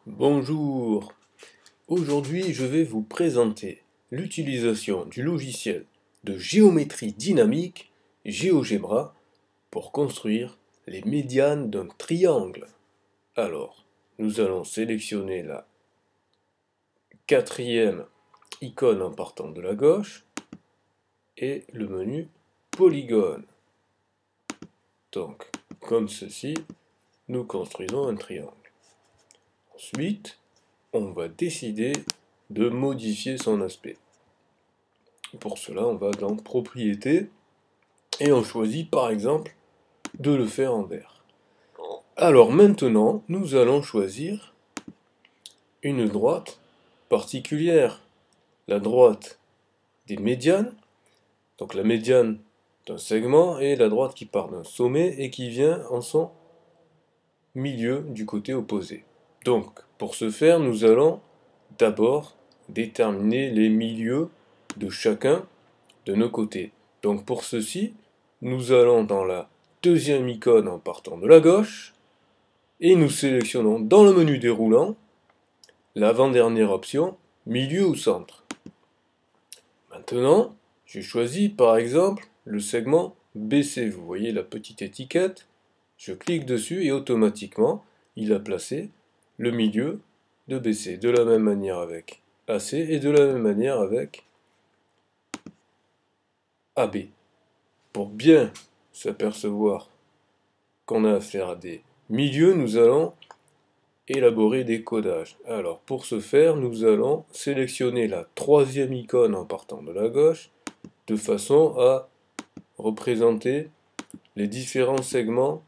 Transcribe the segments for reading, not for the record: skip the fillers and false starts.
Bonjour, aujourd'hui je vais vous présenter l'utilisation du logiciel de géométrie dynamique GeoGebra pour construire les médianes d'un triangle. Alors, nous allons sélectionner la quatrième icône en partant de la gauche et le menu polygone. Donc, comme ceci, nous construisons un triangle. Ensuite, on va décider de modifier son aspect. Pour cela, on va dans Propriétés et on choisit par exemple de le faire en vert. Alors maintenant, nous allons choisir une droite particulière, la droite des médianes, donc la médiane d'un segment et la droite qui part d'un sommet et qui vient en son milieu du côté opposé. Donc, pour ce faire, nous allons d'abord déterminer les milieux de chacun de nos côtés. Donc pour ceci, nous allons dans la deuxième icône en partant de la gauche et nous sélectionnons dans le menu déroulant l'avant-dernière option, milieu ou centre. Maintenant, j'ai choisi par exemple le segment BC. Vous voyez la petite étiquette, je clique dessus et automatiquement, il a placé le milieu de BC. De la même manière avec AC et de la même manière avec AB. Pour bien s'apercevoir qu'on a affaire à des milieux, nous allons élaborer des codages. Alors pour ce faire, nous allons sélectionner la troisième icône en partant de la gauche, de façon à représenter les différents segments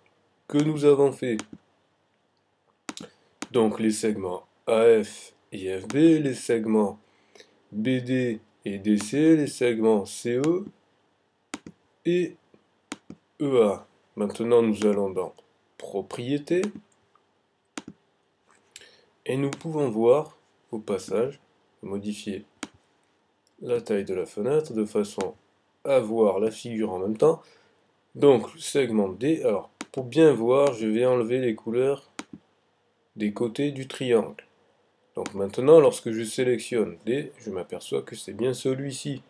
que nous avons fait. Donc les segments AF et FB, les segments BD et DC, les segments CE et EA. Maintenant nous allons dans Propriétés et nous pouvons voir au passage modifier la taille de la fenêtre de façon à voir la figure en même temps. Donc segment D, alors pour bien voir, je vais enlever les couleurs des côtés du triangle. Donc maintenant, lorsque je sélectionne D, je m'aperçois que c'est bien celui-ci.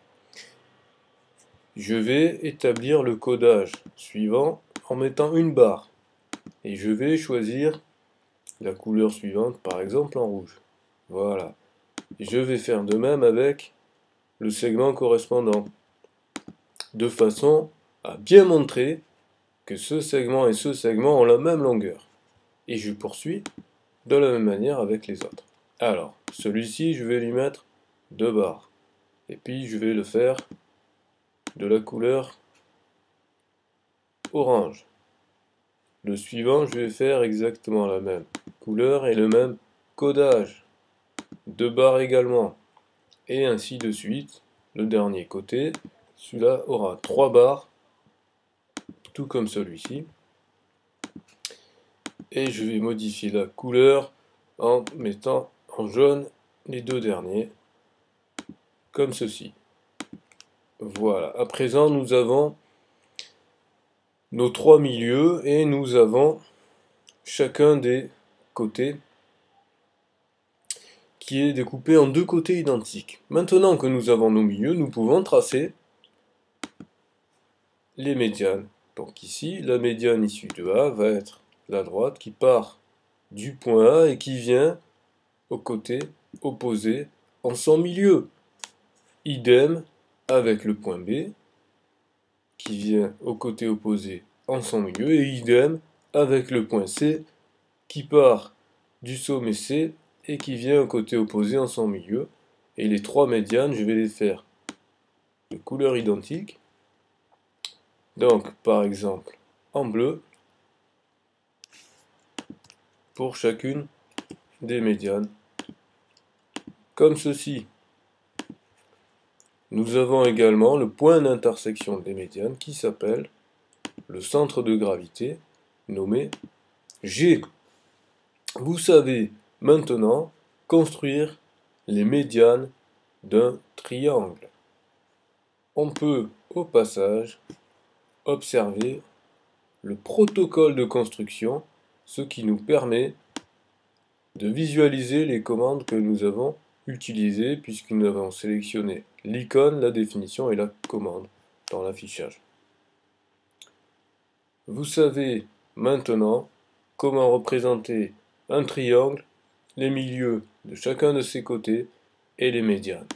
Je vais établir le codage suivant en mettant une barre. Et je vais choisir la couleur suivante, par exemple en rouge. Voilà. Et je vais faire de même avec le segment correspondant, de façon à bien montrer que ce segment et ce segment ont la même longueur. Et je poursuis de la même manière avec les autres. Alors, celui-ci, je vais lui mettre 2 barres. Et puis, je vais le faire de la couleur orange. Le suivant, je vais faire exactement la même couleur et le même codage. 2 barres également. Et ainsi de suite. Le dernier côté, celui-là aura 3 barres, tout comme celui-ci. Et je vais modifier la couleur en mettant en jaune les deux derniers, comme ceci. Voilà, à présent nous avons nos 3 milieux et nous avons chacun des côtés qui est découpé en 2 côtés identiques. Maintenant que nous avons nos milieux, nous pouvons tracer les médianes. Donc ici, la médiane issue de A va être la droite qui part du point A et qui vient au côté opposé en son milieu. Idem avec le point B qui vient au côté opposé en son milieu et idem avec le point C qui part du sommet C et qui vient au côté opposé en son milieu. Et les 3 médianes, je vais les faire de couleur identique. Donc par exemple en bleu pour chacune des médianes, comme ceci. Nous avons également le point d'intersection des médianes qui s'appelle le centre de gravité, nommé G. Vous savez maintenant construire les médianes d'un triangle. On peut au passage observer le protocole de construction, ce qui nous permet de visualiser les commandes que nous avons utilisées puisque nous avons sélectionné l'icône, la définition et la commande dans l'affichage. Vous savez maintenant comment représenter un triangle, les milieux de chacun de ses côtés et les médianes.